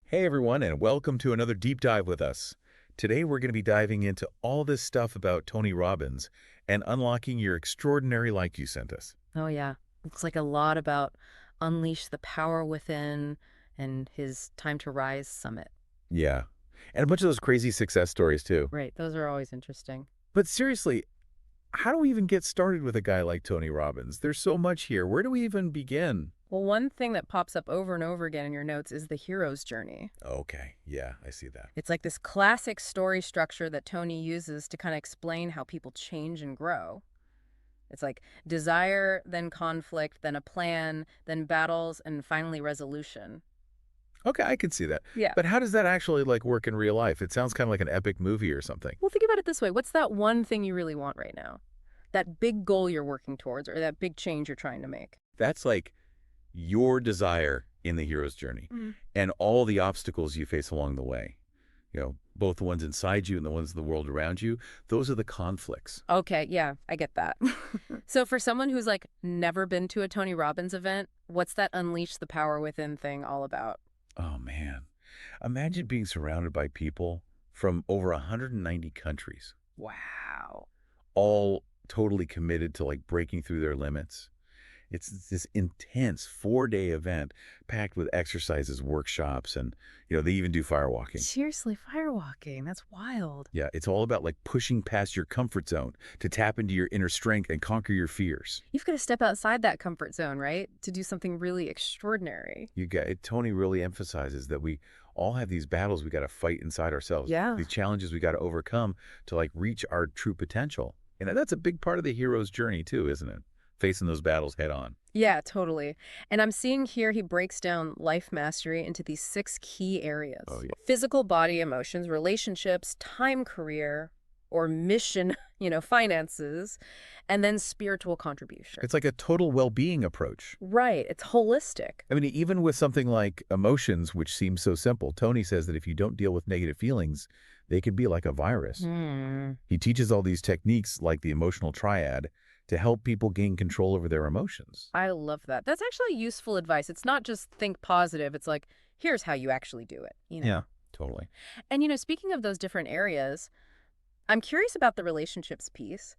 Hey everyone, and welcome to another deep dive with us. Today we're going to be diving into all this stuff about Tony Robbins and unlocking your extraordinary like you sent us. Oh, yeah. Looks like a lot about unleash the power within and his Time to Rise summit. Yeah, and a bunch of those crazy success stories too. Right. Those are always interesting. But seriously, how do we even get started with a guy like Tony Robbins? There's so much here. Where do we even begin? Well, one thing that pops up over and over again in your notes is the hero's journey. Okay, yeah, I see that. It's like this classic story structure that Tony uses to kind of explain how people change and grow. It's like desire, then conflict, then a plan, then battles, and finally resolution. Okay, I can see that. Yeah. But how does that actually work in real life? It sounds kind of like an epic movie or something. Well, think about it this way. What's that one thing you really want right now? That big goal you're working towards or that big change you're trying to make. That's like your desire in the hero's journey Mhm. and all the obstacles you face along the way. Both the ones inside you and the ones in the world around you, those are the conflicts. Okay, yeah, I get that. So for someone who's like never been to a Tony Robbins event, what's that unleash the power within thing all about? Oh, man. Imagine being surrounded by people from over 190 countries, Wow. all totally committed to breaking through their limits. It's this intense 4-day event packed with exercises, workshops, and, they even do firewalking. Seriously, firewalking. That's wild. Yeah, it's all about pushing past your comfort zone to tap into your inner strength and conquer your fears. You've got to step outside that comfort zone, right? To do something really extraordinary. Tony really emphasizes that we all have these battles we got to fight inside ourselves. Yeah. These challenges we got to overcome to reach our true potential. And that's a big part of the hero's journey too, isn't it? Facing those battles head on. Yeah, totally. And I'm seeing here he breaks down life mastery into these 6 key areas. Oh yeah. Physical, body, emotions, relationships, time, career, or mission, finances, and then spiritual contribution. It's like a total well-being approach. Right. It's holistic. I mean, even with something like emotions, which seems so simple, Tony says that if you don't deal with negative feelings, they can be like a virus. Hmm. He teaches all these techniques like the emotional triad to help people gain control over their emotions. I love that. That's actually useful advice. It's not just think positive. It's like, here's how you actually do it. Yeah, totally. And, speaking of those different areas, I'm curious about the relationships piece.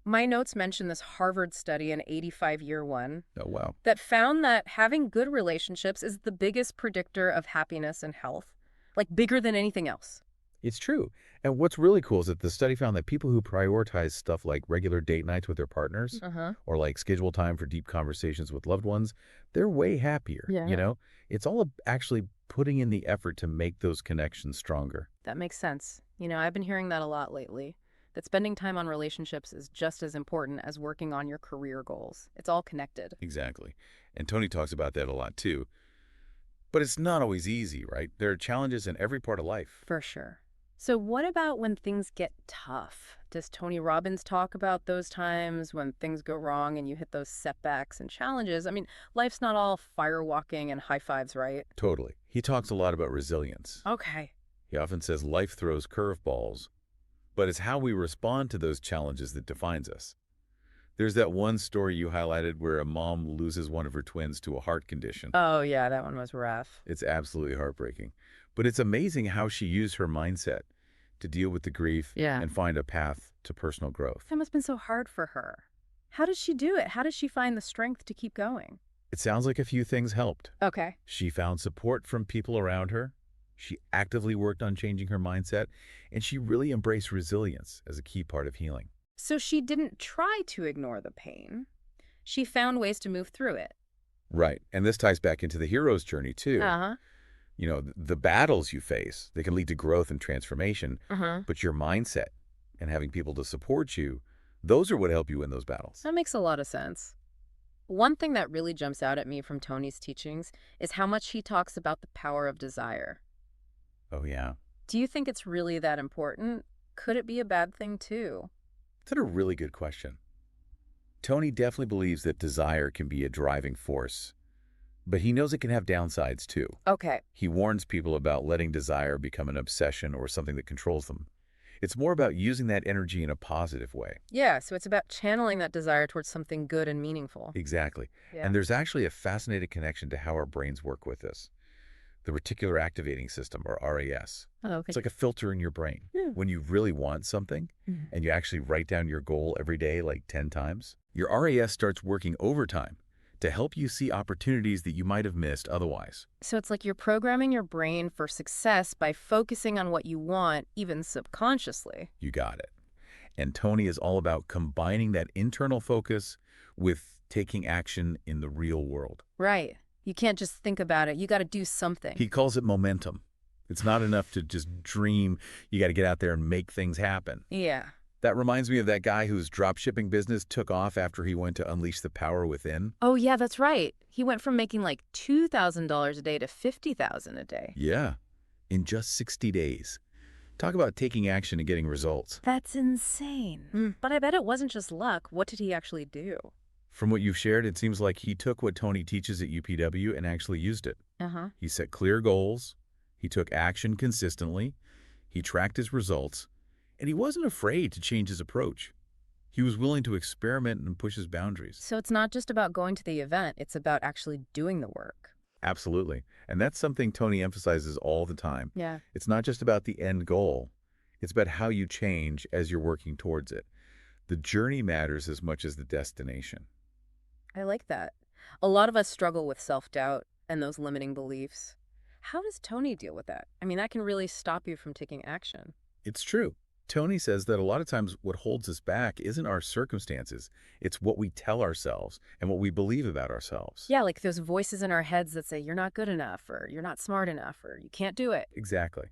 My notes mention this Harvard study in 85-year one Oh, wow. that found that having good relationships is the biggest predictor of happiness and health, like bigger than anything else. It's true. And what's really cool is that the study found that people who prioritize stuff like regular date nights with their partners Uh-huh. or schedule time for deep conversations with loved ones, they're way happier. Yeah. It's all actually putting in the effort to make those connections stronger. That makes sense. I've been hearing that a lot lately, that spending time on relationships is just as important as working on your career goals. It's all connected. Exactly. And Tony talks about that a lot too. But it's not always easy, right? There are challenges in every part of life. For sure. So what about when things get tough? Does Tony Robbins talk about those times when things go wrong and you hit those setbacks and challenges? I mean, life's not all firewalking and high fives, right? Totally. He talks a lot about resilience. Okay. He often says life throws curveballs, but it's how we respond to those challenges that defines us. There's that one story you highlighted where a mom loses one of her twins to a heart condition. Oh, yeah, that one was rough. It's absolutely heartbreaking. But it's amazing how she used her mindset to deal with the grief Yeah. and find a path to personal growth. That must have been so hard for her. How did she do it? How did she find the strength to keep going? It sounds like a few things helped. Okay. She found support from people around her. She actively worked on changing her mindset, and she really embraced resilience as a key part of healing. So she didn't try to ignore the pain. She found ways to move through it. Right. And this ties back into the hero's journey, too. Uh-huh. The battles you face, they can lead to growth and transformation, Uh-huh. but your mindset and having people to support you, those are what help you win those battles. That makes a lot of sense. One thing that really jumps out at me from Tony's teachings is how much he talks about the power of desire. Oh, yeah. Do you think it's really that important? Could it be a bad thing too? That's a really good question. Tony definitely believes that desire can be a driving force, but he knows it can have downsides too. Okay. He warns people about letting desire become an obsession or something that controls them. It's more about using that energy in a positive way. Yeah, so it's about channeling that desire towards something good and meaningful. Exactly. Yeah. And there's actually a fascinating connection to how our brains work with this. the reticular activating system, or RAS. Oh, okay. It's like a filter in your brain. Yeah. When you really want something Mhm. and you actually write down your goal every day like 10 times, your RAS starts working overtime to help you see opportunities that you might have missed otherwise. So it's like you're programming your brain for success by focusing on what you want, even subconsciously. You got it. And Tony is all about combining that internal focus with taking action in the real world. Right. You can't just think about it. You got to do something. He calls it momentum. It's not enough to just dream. You got to get out there and make things happen. Yeah. That reminds me of that guy whose dropshipping business took off after he went to unleash the power within. Oh, yeah, that's right. He went from making like $2,000 a day to $50,000 a day. Yeah, in just 60 days. Talk about taking action and getting results. That's insane. But I bet it wasn't just luck. What did he actually do? From what you've shared, it seems like he took what Tony teaches at UPW and actually used it. Uh-huh. He set clear goals, he took action consistently, he tracked his results, and he wasn't afraid to change his approach. He was willing to experiment and push his boundaries. So it's not just about going to the event. It's about actually doing the work. Absolutely. And that's something Tony emphasizes all the time. Yeah. It's not just about the end goal. It's about how you change as you're working towards it. The journey matters as much as the destination. I like that. A lot of us struggle with self-doubt and those limiting beliefs. How does Tony deal with that? I mean, that can really stop you from taking action. It's true. Tony says that a lot of times what holds us back isn't our circumstances. It's what we tell ourselves and what we believe about ourselves. Yeah, like those voices in our heads that say, you're not good enough, or you're not smart enough, or you can't do it. Exactly.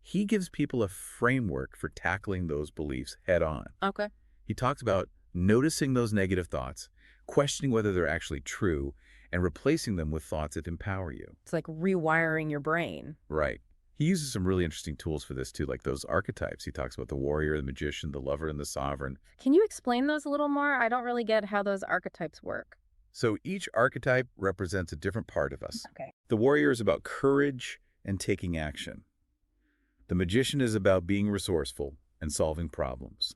He gives people a framework for tackling those beliefs head on. Okay. He talks about noticing those negative thoughts, questioning whether they're actually true, and replacing them with thoughts that empower you. It's like rewiring your brain. Right. He uses some really interesting tools for this too, like those archetypes. He talks about the warrior, the magician, the lover, and the sovereign. Can you explain those a little more? I don't really get how those archetypes work. So each archetype represents a different part of us. Okay. The warrior is about courage and taking action. The magician is about being resourceful and solving problems.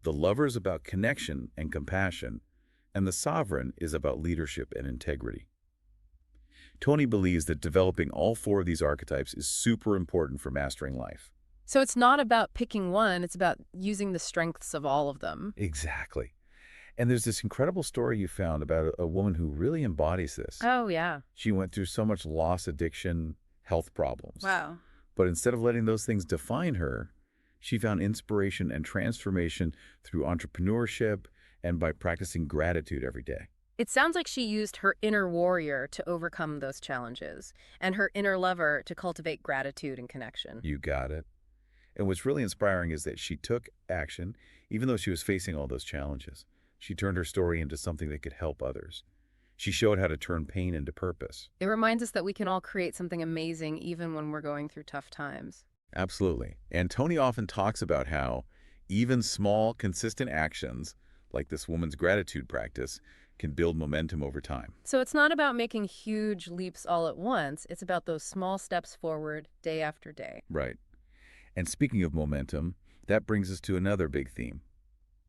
The lover is about connection and compassion, and the sovereign is about leadership and integrity. Tony believes that developing all four of these archetypes is super important for mastering life. So it's not about picking one, it's about using the strengths of all of them. Exactly. And there's this incredible story you found about a woman who really embodies this. Oh, yeah. She went through so much loss, addiction, health problems. Wow. But instead of letting those things define her, she found inspiration and transformation through entrepreneurship and by practicing gratitude every day. It sounds like she used her inner warrior to overcome those challenges and her inner lover to cultivate gratitude and connection. You got it. And what's really inspiring is that she took action, even though she was facing all those challenges. She turned her story into something that could help others. She showed how to turn pain into purpose. It reminds us that we can all create something amazing even when we're going through tough times. Absolutely. And Tony often talks about how even small, consistent actions, like this woman's gratitude practice, can build momentum over time. So it's not about making huge leaps all at once. It's about those small steps forward day after day. Right. And speaking of momentum, that brings us to another big theme,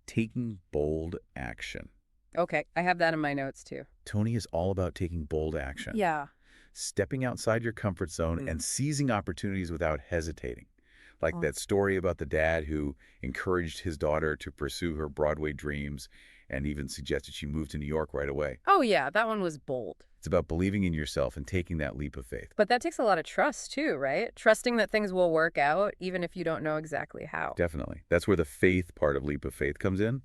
taking bold action. Okay, I have that in my notes too. Tony is all about taking bold action. Yeah. Stepping outside your comfort zone and seizing opportunities without hesitating. Like that story about the dad who encouraged his daughter to pursue her Broadway dreams and even suggested she move to New York right away. Oh, yeah, that one was bold. It's about believing in yourself and taking that leap of faith. But that takes a lot of trust too, right? Trusting that things will work out even if you don't know exactly how. Definitely. That's where the faith part of leap of faith comes in.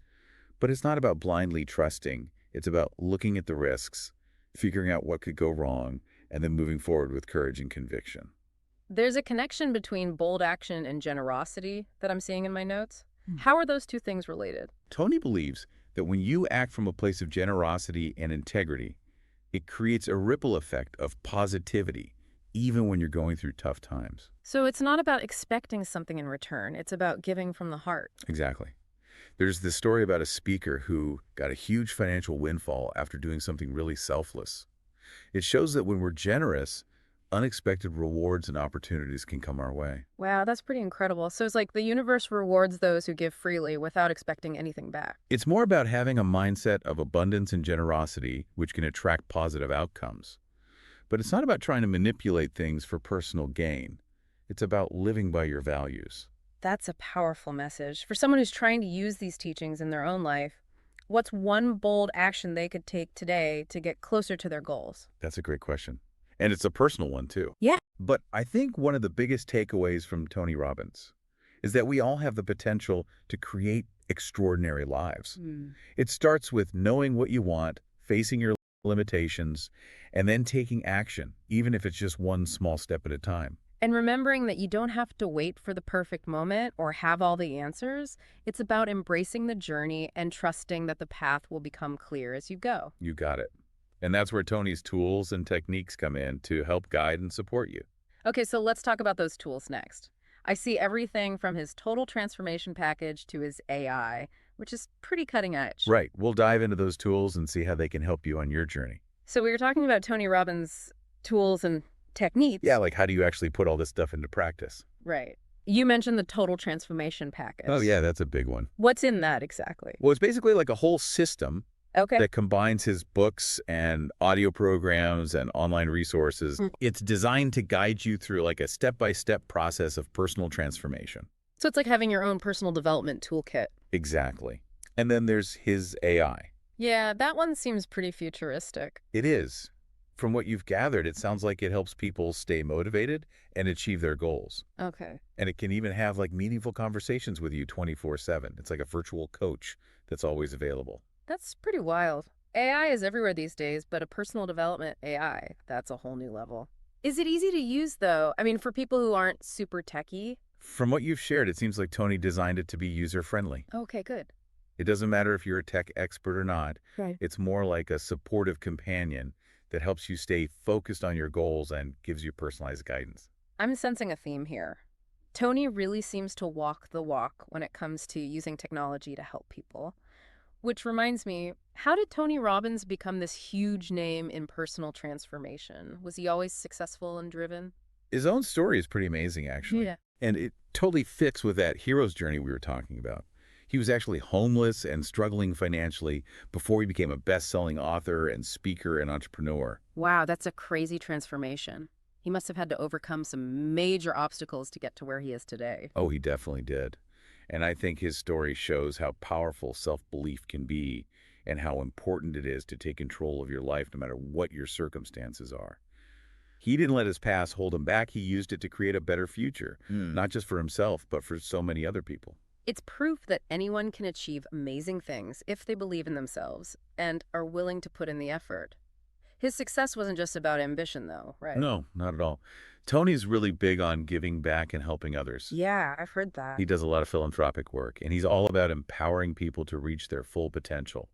But it's not about blindly trusting. It's about looking at the risks, figuring out what could go wrong, and then moving forward with courage and conviction. There's a connection between bold action and generosity that I'm seeing in my notes. How are those two things related? Tony believes that when you act from a place of generosity and integrity, it creates a ripple effect of positivity, even when you're going through tough times. So it's not about expecting something in return. It's about giving from the heart. Exactly. There's this story about a speaker who got a huge financial windfall after doing something really selfless. It shows that when we're generous, unexpected rewards and opportunities can come our way. Wow, that's pretty incredible. So it's like the universe rewards those who give freely without expecting anything back. It's more about having a mindset of abundance and generosity, which can attract positive outcomes. But it's not about trying to manipulate things for personal gain. It's about living by your values. That's a powerful message. For someone who's trying to use these teachings in their own life, what's one bold action they could take today to get closer to their goals? That's a great question. And it's a personal one, too. Yeah. But I think one of the biggest takeaways from Tony Robbins is that we all have the potential to create extraordinary lives. It starts with knowing what you want, facing your limitations, and then taking action, even if it's just one small step at a time. And remembering that you don't have to wait for the perfect moment or have all the answers. It's about embracing the journey and trusting that the path will become clear as you go. You got it. And that's where Tony's tools and techniques come in to help guide and support you. Okay, so let's talk about those tools next. I see everything from his total transformation package to his AI, which is pretty cutting edge. Right. We'll dive into those tools and see how they can help you on your journey. So we were talking about Tony Robbins' tools and techniques. Yeah, like how do you actually put all this stuff into practice? Right. You mentioned the total transformation package. Oh, yeah, that's a big one. What's in that exactly? Well, it's basically like a whole system Okay. that combines his books and audio programs and online resources. It's designed to guide you through like a step-by-step process of personal transformation. So it's like having your own personal development toolkit. Exactly. And then there's his AI. Yeah, that one seems pretty futuristic. It is. From what you've gathered, it sounds like it helps people stay motivated and achieve their goals. Okay. And it can even have like meaningful conversations with you 24/7. It's like a virtual coach that's always available. That's pretty wild. AI is everywhere these days, but a personal development AI, that's a whole new level. Is it easy to use, though? I mean, for people who aren't super techie? From what you've shared, it seems like Tony designed it to be user-friendly. Okay, good. It doesn't matter if you're a tech expert or not. Right. It's more like a supportive companion that helps you stay focused on your goals and gives you personalized guidance. I'm sensing a theme here. Tony really seems to walk the walk when it comes to using technology to help people. Which reminds me, how did Tony Robbins become this huge name in personal transformation? Was he always successful and driven? His own story is pretty amazing, actually. Yeah. And it totally fits with that hero's journey we were talking about. He was actually homeless and struggling financially before he became a best-selling author and speaker and entrepreneur. Wow, that's a crazy transformation. He must have had to overcome some major obstacles to get to where he is today. Oh, he definitely did. And I think his story shows how powerful self-belief can be and how important it is to take control of your life no matter what your circumstances are. He didn't let his past hold him back. He used it to create a better future, not just for himself, but for so many other people. It's proof that anyone can achieve amazing things if they believe in themselves and are willing to put in the effort. His success wasn't just about ambition, though, right? No, not at all. Tony's really big on giving back and helping others. Yeah, I've heard that. He does a lot of philanthropic work, and he's all about empowering people to reach their full potential.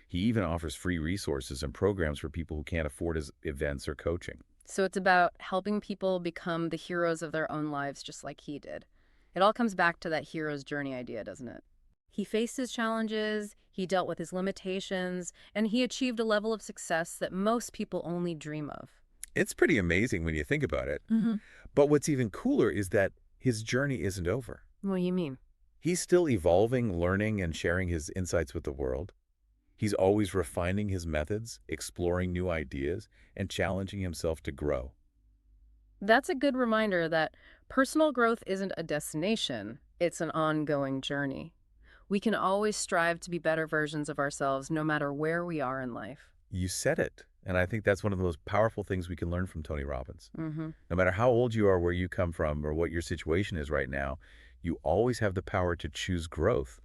He even offers free resources and programs for people who can't afford his events or coaching. So it's about helping people become the heroes of their own lives just like he did. It all comes back to that hero's journey idea, doesn't it? He faced his challenges, he dealt with his limitations, and he achieved a level of success that most people only dream of. It's pretty amazing when you think about it. But what's even cooler is that his journey isn't over. What do you mean? He's still evolving, learning, and sharing his insights with the world. He's always refining his methods, exploring new ideas, and challenging himself to grow. That's a good reminder that personal growth isn't a destination, it's an ongoing journey. We can always strive to be better versions of ourselves no matter where we are in life. You said it. And I think that's one of the most powerful things we can learn from Tony Robbins. Mm-hmm. No matter how old you are, where you come from, or what your situation is right now, you always have the power to choose growth,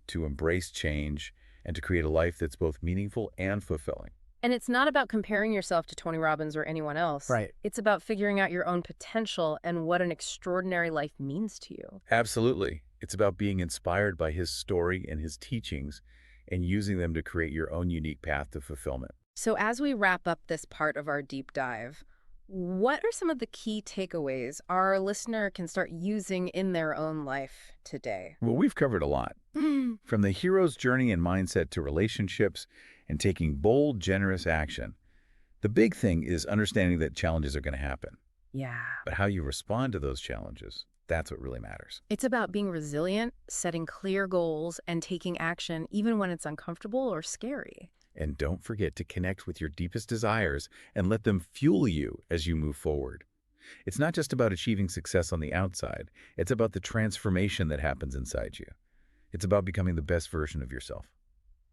to embrace change, and to create a life that's both meaningful and fulfilling. And it's not about comparing yourself to Tony Robbins or anyone else. Right. It's about figuring out your own potential and what an extraordinary life means to you. Absolutely. It's about being inspired by his story and his teachings and using them to create your own unique path to fulfillment. So as we wrap up this part of our deep dive, what are some of the key takeaways our listener can start using in their own life today? Well, we've covered a lot. From the hero's journey and mindset to relationships and taking bold, generous action. The big thing is understanding that challenges are going to happen. Yeah. But how you respond to those challenges, that's what really matters. It's about being resilient, setting clear goals, and taking action even when it's uncomfortable or scary. And don't forget to connect with your deepest desires and let them fuel you as you move forward. It's not just about achieving success on the outside, it's about the transformation that happens inside you. It's about becoming the best version of yourself.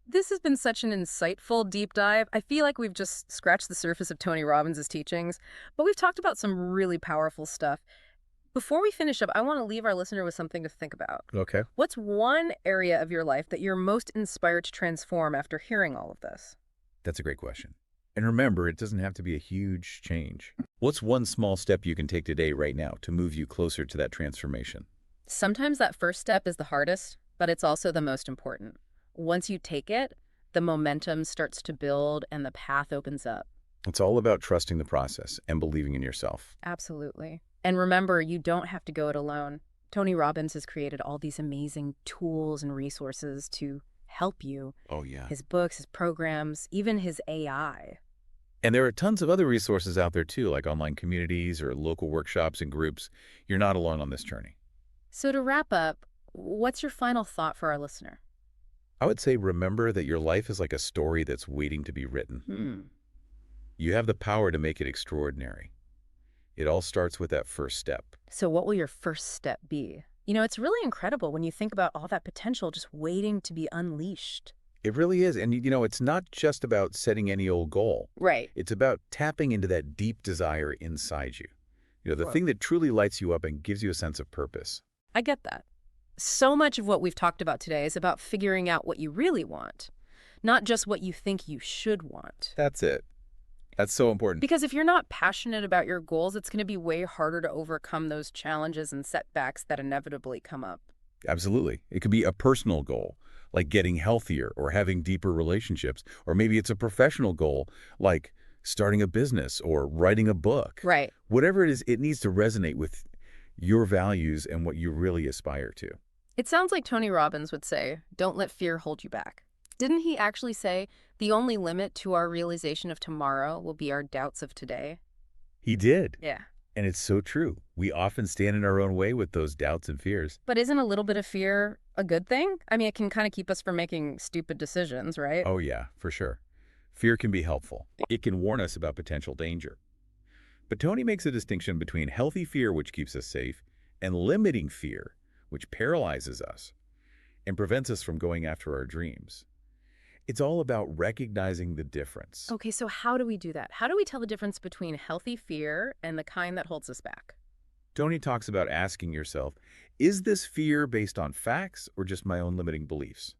This has been such an insightful deep dive. I feel like we've just scratched the surface of Tony Robbins' teachings, but we've talked about some really powerful stuff. Before we finish up, I want to leave our listener with something to think about. Okay. What's one area of your life that you're most inspired to transform after hearing all of this? That's a great question. And remember, it doesn't have to be a huge change. What's one small step you can take today, right now, to move you closer to that transformation? Sometimes that first step is the hardest, but it's also the most important. Once you take it, the momentum starts to build and the path opens up. It's all about trusting the process and believing in yourself. Absolutely. And remember, you don't have to go it alone. Tony Robbins has created all these amazing tools and resources to help you. Oh, yeah. His books, his programs, even his AI. And there are tons of other resources out there too, like online communities or local workshops and groups. You're not alone on this journey. So to wrap up, what's your final thought for our listener? I would say remember that your life is like a story that's waiting to be written. You have the power to make it extraordinary. It all starts with that first step. So what will your first step be? You know, it's really incredible when you think about all that potential just waiting to be unleashed. It really is. And, it's not just about setting any old goal. Right. It's about tapping into that deep desire inside you. The Sure. thing that truly lights you up and gives you a sense of purpose. I get that. So much of what we've talked about today is about figuring out what you really want, not just what you think you should want. That's it. That's so important. Because if you're not passionate about your goals, it's going to be way harder to overcome those challenges and setbacks that inevitably come up. Absolutely. It could be a personal goal, like getting healthier or having deeper relationships. Or maybe it's a professional goal, like starting a business or writing a book. Right. Whatever it is, it needs to resonate with your values and what you really aspire to. It sounds like Tony Robbins would say, don't let fear hold you back. Didn't he actually say, the only limit to our realization of tomorrow will be our doubts of today? He did. Yeah. And it's so true. We often stand in our own way with those doubts and fears. But isn't a little bit of fear a good thing? I mean, it can kind of keep us from making stupid decisions, right? Oh, yeah, for sure. Fear can be helpful. It can warn us about potential danger. But Tony makes a distinction between healthy fear, which keeps us safe, and limiting fear, which paralyzes us and prevents us from going after our dreams. It's all about recognizing the difference. Okay, so how do we do that? How do we tell the difference between healthy fear and the kind that holds us back? Tony talks about asking yourself, is this fear based on facts or just my own limiting beliefs?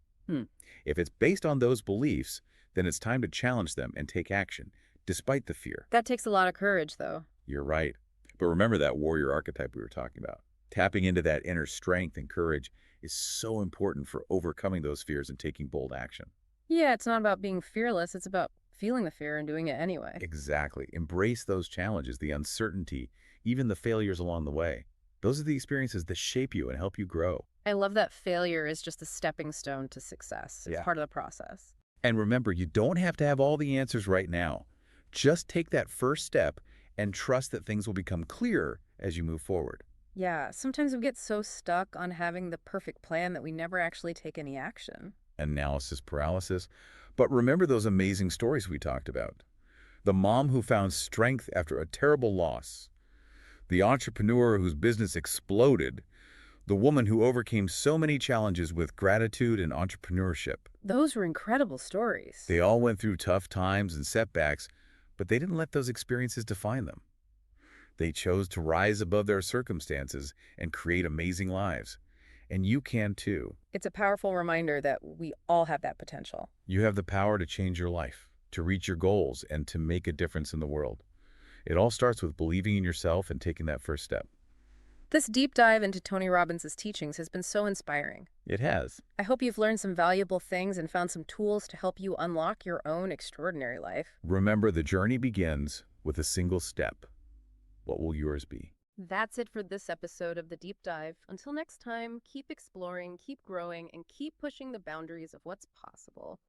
If it's based on those beliefs, then it's time to challenge them and take action, despite the fear. That takes a lot of courage, though. You're right. But remember that warrior archetype we were talking about. Tapping into that inner strength and courage is so important for overcoming those fears and taking bold action. Yeah, it's not about being fearless. It's about feeling the fear and doing it anyway. Exactly. Embrace those challenges, the uncertainty, even the failures along the way. Those are the experiences that shape you and help you grow. I love that failure is just a stepping stone to success. It's part of the process. And remember, you don't have to have all the answers right now. Just take that first step and trust that things will become clearer as you move forward. Yeah, sometimes we get so stuck on having the perfect plan that we never actually take any action. Analysis paralysis. But remember those amazing stories we talked about. The mom who found strength after a terrible loss. The entrepreneur whose business exploded. The woman who overcame so many challenges with gratitude and entrepreneurship. Those were incredible stories. They all went through tough times and setbacks, but they didn't let those experiences define them. They chose to rise above their circumstances and create amazing lives. And you can too. It's a powerful reminder that we all have that potential. You have the power to change your life, to reach your goals, and to make a difference in the world. It all starts with believing in yourself and taking that first step. This deep dive into Tony Robbins' teachings has been so inspiring. It has. I hope you've learned some valuable things and found some tools to help you unlock your own extraordinary life. Remember, the journey begins with a single step. What will yours be? That's it for this episode of The Deep Dive. Until next time, keep exploring, keep growing, and keep pushing the boundaries of what's possible.